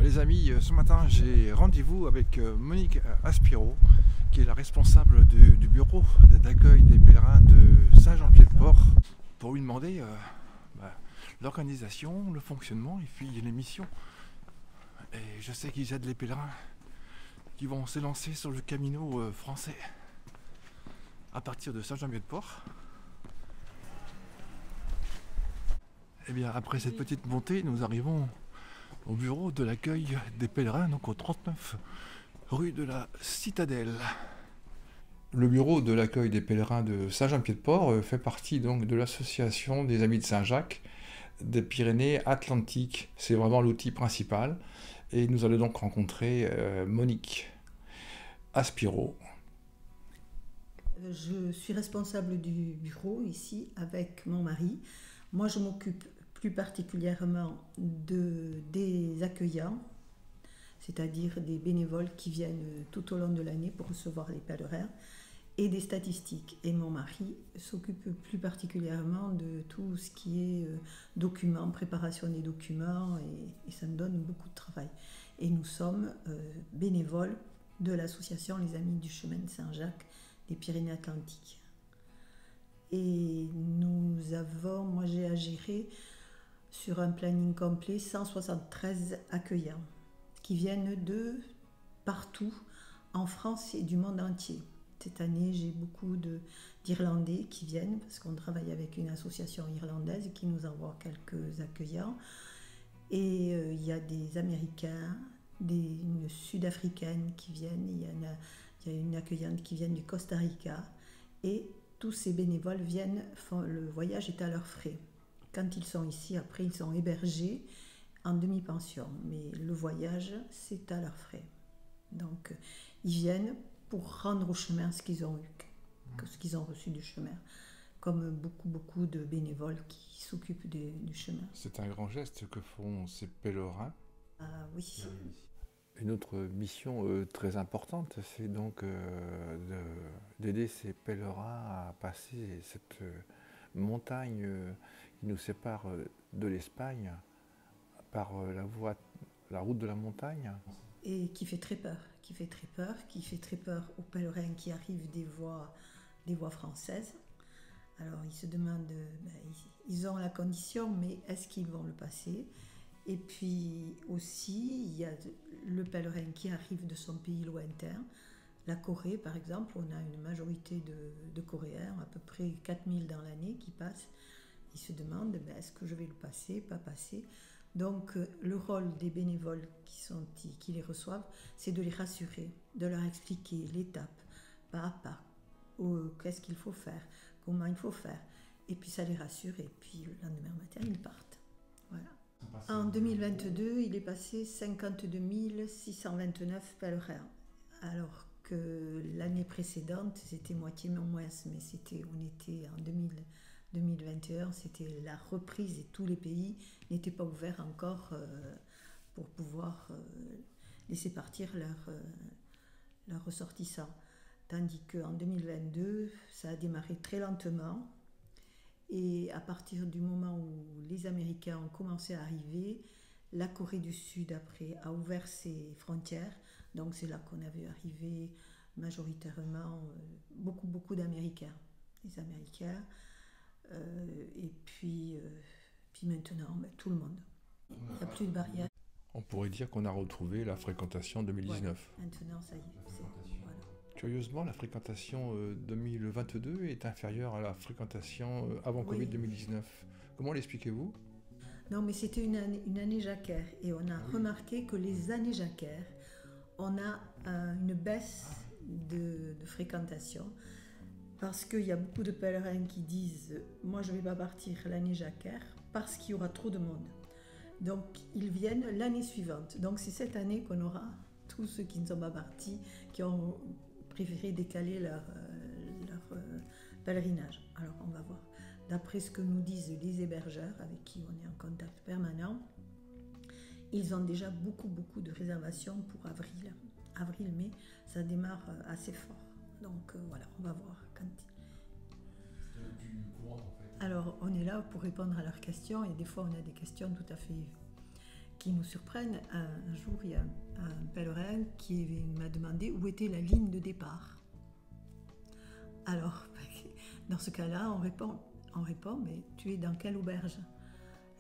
Les amis, ce matin j'ai rendez-vous avec Monique Aspiro, qui est la responsable du bureau d'accueil des pèlerins de Saint-Jean-Pied-de-Port, pour lui demander l'organisation, le fonctionnement et puis les missions. Et je sais qu'ils aident les pèlerins qui vont s'élancer sur le Camino français à partir de Saint-Jean-Pied-de-Port. Et bien après cette petite montée, nous arrivons au bureau de l'accueil des pèlerins, donc au 39 rue de la Citadelle. Le bureau de l'accueil des pèlerins de Saint-Jean-Pied-de-Port fait partie donc de l'association des Amis de Saint-Jacques des Pyrénées-Atlantiques. C'est vraiment l'outil principal. Et nous allons donc rencontrer Monique Aspiro. Je suis responsable du bureau ici avec mon mari. Moi, je m'occupe plus particulièrement des accueillants, c'est-à-dire des bénévoles qui viennent tout au long de l'année pour recevoir les pèlerins, et des statistiques. Et mon mari s'occupe plus particulièrement de tout ce qui est documents, préparation des documents, et ça me donne beaucoup de travail. Et nous sommes bénévoles de l'association Les Amis du Chemin de Saint-Jacques des Pyrénées-Atlantiques. Et moi j'ai à gérer sur un planning complet 173 accueillants qui viennent de partout en France et du monde entier. Cette année, j'ai beaucoup d'Irlandais qui viennent parce qu'on travaille avec une association irlandaise qui nous envoie quelques accueillants. Et il y a des Américains, une Sud-Africaine qui viennent, il y a une accueillante qui vient du Costa Rica. Et tous ces bénévoles le voyage est à leurs frais. Quand ils sont ici, après, ils sont hébergés en demi-pension. Mais le voyage, c'est à leurs frais. Donc, ils viennent pour rendre au chemin ce qu'ils ont eu, ce qu'ils ont reçu du chemin. Comme beaucoup de bénévoles qui s'occupent du chemin. C'est un grand geste que font ces pèlerins. Ah oui. Une autre mission très importante, c'est donc d'aider ces pèlerins à passer cette montagne qui nous sépare de l'Espagne par la route de la montagne. Et qui fait très peur, qui fait très peur aux pèlerins qui arrivent des voies françaises. Alors ils se demandent, ils ont la condition, mais est-ce qu'ils vont le passer ? Et puis aussi, il y a le pèlerin qui arrive de son pays lointain. La Corée, par exemple, on a une majorité de Coréens, à peu près 4000 dans l'année qui passent. Ils se demandent, est-ce que je vais le passer, pas passer ? Donc, le rôle des bénévoles qui les reçoivent, c'est de les rassurer, de leur expliquer l'étape, pas à pas, qu'est-ce qu'il faut faire, comment il faut faire. Et puis, ça les rassure, et puis le lendemain matin, ils partent. Voilà. En 2022, il est passé 52 629 pèlerins, alors que l'année précédente, c'était moitié moins, mais on était en 2021, c'était la reprise et tous les pays n'étaient pas ouverts encore pour pouvoir laisser partir leurs ressortissants. Tandis qu'en 2022, ça a démarré très lentement. Et à partir du moment où les Américains ont commencé à arriver, la Corée du Sud, après, a ouvert ses frontières. Donc c'est là qu'on a vu arriver majoritairement beaucoup d'Américains. Les Américains. Et puis maintenant, tout le monde. Il n'y a plus de barrières. On pourrait dire qu'on a retrouvé la fréquentation 2019. Ouais, maintenant, ça y est. Voilà. Curieusement, la fréquentation 2022 est inférieure à la fréquentation avant Covid 2019. Comment l'expliquez-vous ? Non, mais c'était une année jacquaire. Et on a remarqué que les années jacquaires, on a une baisse de fréquentation. Parce qu'il y a beaucoup de pèlerins qui disent « Moi, je ne vais pas partir l'année jacquaire parce qu'il y aura trop de monde. » Donc, ils viennent l'année suivante. Donc, c'est cette année qu'on aura tous ceux qui ne sont pas partis, qui ont préféré décaler leur pèlerinage. Alors, on va voir. D'après ce que nous disent les hébergeurs avec qui on est en contact permanent, ils ont déjà beaucoup de réservations pour avril. Avril-mai, ça démarre assez fort. Donc voilà, on va voir. Alors, on est là pour répondre à leurs questions et des fois, on a des questions tout à fait qui nous surprenne, un jour, il y a un pèlerin qui m'a demandé où était la ligne de départ. Alors, dans ce cas-là, on répond, mais tu es dans quelle auberge?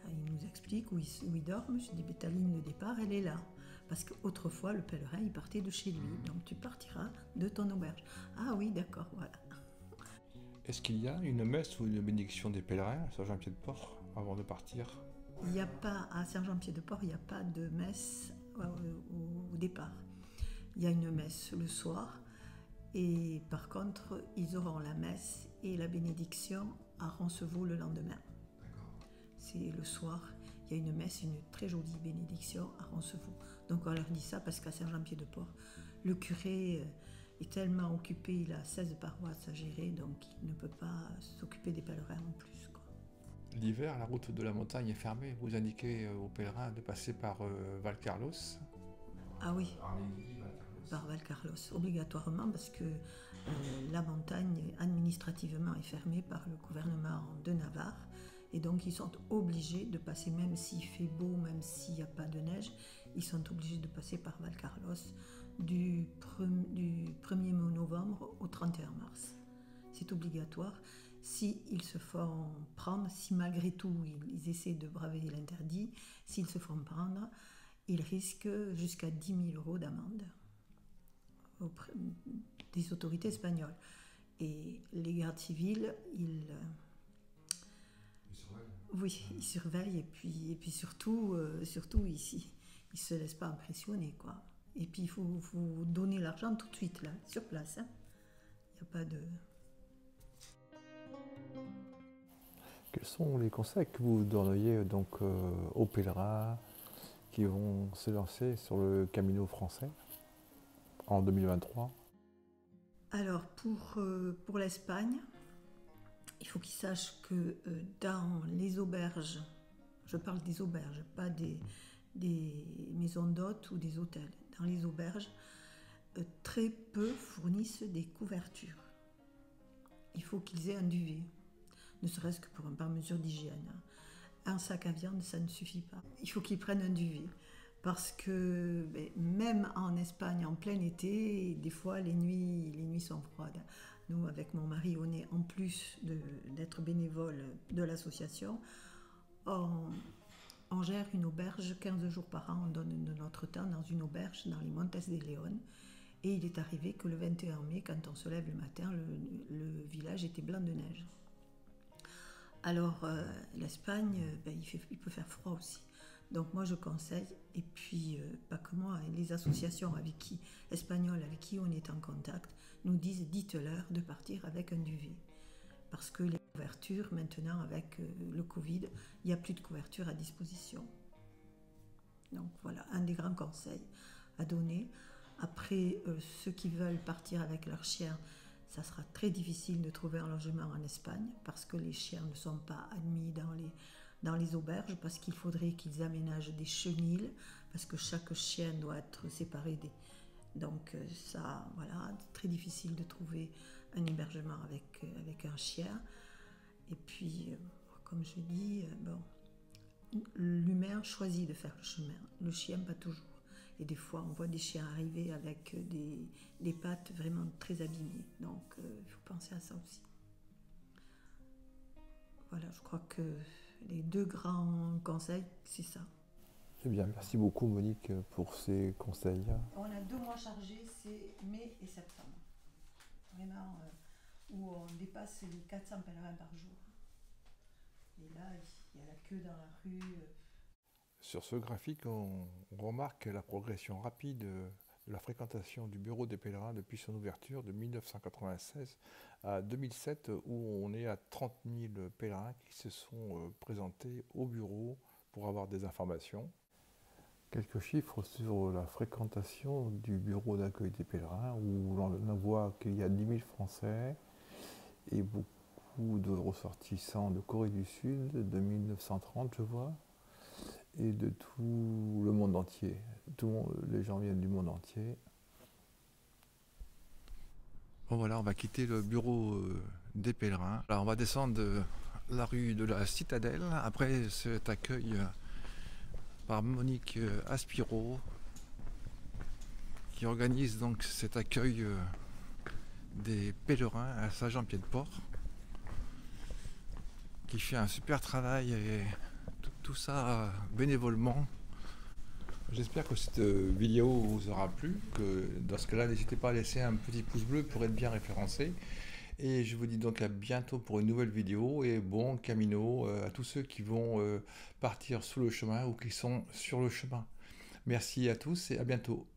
Il nous explique où il dorme. Je dis, ta ligne de départ, elle est là. Parce qu'autrefois, le pèlerin, il partait de chez lui. Donc tu partiras de ton auberge. Ah oui, d'accord, voilà. Est-ce qu'il y a une messe ou une bénédiction des pèlerins à Saint-Jean-Pied-de-Port avant de partir? Il n'y a pas, à Saint-Jean-Pied-de-Port, il n'y a pas de messe au départ. Il y a une messe le soir. Et par contre, ils auront la messe et la bénédiction à Roncevaux le lendemain. C'est le soir, il y a une messe, une très jolie bénédiction à Roncevaux. Donc on leur dit ça parce qu'à Saint-Jean-Pied-de-Port, le curé est tellement occupé, il a 16 paroisses à gérer, donc il ne peut pas s'occuper des pèlerins en plus, quoi. L'hiver, la route de la montagne est fermée. Vous indiquez aux pèlerins de passer par Valcarlos. Ah oui, par Valcarlos, obligatoirement, parce que la montagne administrativement est fermée par le gouvernement de Navarre. Et donc ils sont obligés de passer, même s'il fait beau, même s'il n'y a pas de neige, ils sont obligés de passer par Valcarlos du 1er novembre au 31 mars. C'est obligatoire. S'ils se font prendre, si malgré tout ils essaient de braver l'interdit, s'ils se font prendre, ils risquent jusqu'à 10 000 € d'amende auprès des autorités espagnoles. Et les gardes civils, ils surveillent et puis surtout ici, ils ne se laissent pas impressionner, quoi. Et puis il faut donner l'argent tout de suite, là, sur place. Hein. Il n'y a pas de... Quels sont les conseils que vous donneriez donc aux pèlerins qui vont se lancer sur le Camino français en 2023? Alors pour l'Espagne, il faut qu'ils sachent que dans les auberges, je parle des auberges, pas des maisons d'hôtes ou des hôtels. Dans les auberges, très peu fournissent des couvertures. Il faut qu'ils aient un duvet, ne serait-ce que par mesure d'hygiène. Un sac à viande, ça ne suffit pas. Il faut qu'ils prennent un duvet. Parce que même en Espagne, en plein été, des fois les nuits sont froides. Nous, avec mon mari, on est en plus d'être bénévole de l'association, on gère une auberge 15 jours par an. On donne de notre temps dans une auberge dans les Montes de León. Et il est arrivé que le 21 mai, quand on se lève le matin, le village était blanc de neige. Alors l'Espagne, il peut faire froid aussi. Donc moi je conseille, et puis pas que moi, les associations espagnoles avec qui on est en contact nous disent, dites-leur de partir avec un duvet. Parce que les couvertures, maintenant avec le Covid, il n'y a plus de couverture à disposition. Donc voilà, un des grands conseils à donner. Après, ceux qui veulent partir avec leurs chiens, ça sera très difficile de trouver un logement en Espagne parce que les chiens ne sont pas admis dans les auberges, parce qu'il faudrait qu'ils aménagent des chenils, parce que chaque chien doit être séparé Donc ça, voilà, très difficile de trouver un hébergement avec un chien. Et puis, comme je dis, l'humain choisit de faire le chemin, le chien pas toujours. Et des fois, on voit des chiens arriver avec des pattes vraiment très abîmées. Donc, il faut penser à ça aussi. Voilà, je crois que les deux grands conseils, c'est ça. Eh bien, merci beaucoup Monique pour ces conseils. On a 2 mois chargés, c'est mai et septembre. Vraiment, où on dépasse les 400 pèlerins par jour. Et là, il y a la queue dans la rue. Sur ce graphique, on remarque la progression rapide de la fréquentation du bureau des pèlerins depuis son ouverture de 1996 à 2007, où on est à 30 000 pèlerins qui se sont présentés au bureau pour avoir des informations. Quelques chiffres sur la fréquentation du bureau d'accueil des pèlerins, où l'on voit qu'il y a 10 000 Français et beaucoup de ressortissants de Corée du Sud, de 1930 je vois, et de tout le monde entier. Les gens viennent du monde entier. Bon voilà, on va quitter le bureau des pèlerins. Alors on va descendre la rue de la Citadelle, après cet accueil par Monique Aspiro, qui organise donc cet accueil des pèlerins à Saint-Jean-Pied-de-Port, qui fait un super travail et tout ça bénévolement. J'espère que cette vidéo vous aura plu, que dans ce cas-là, n'hésitez pas à laisser un petit pouce bleu pour être bien référencé. Et je vous dis donc à bientôt pour une nouvelle vidéo et bon camino à tous ceux qui vont partir sous le chemin ou qui sont sur le chemin. Merci à tous et à bientôt.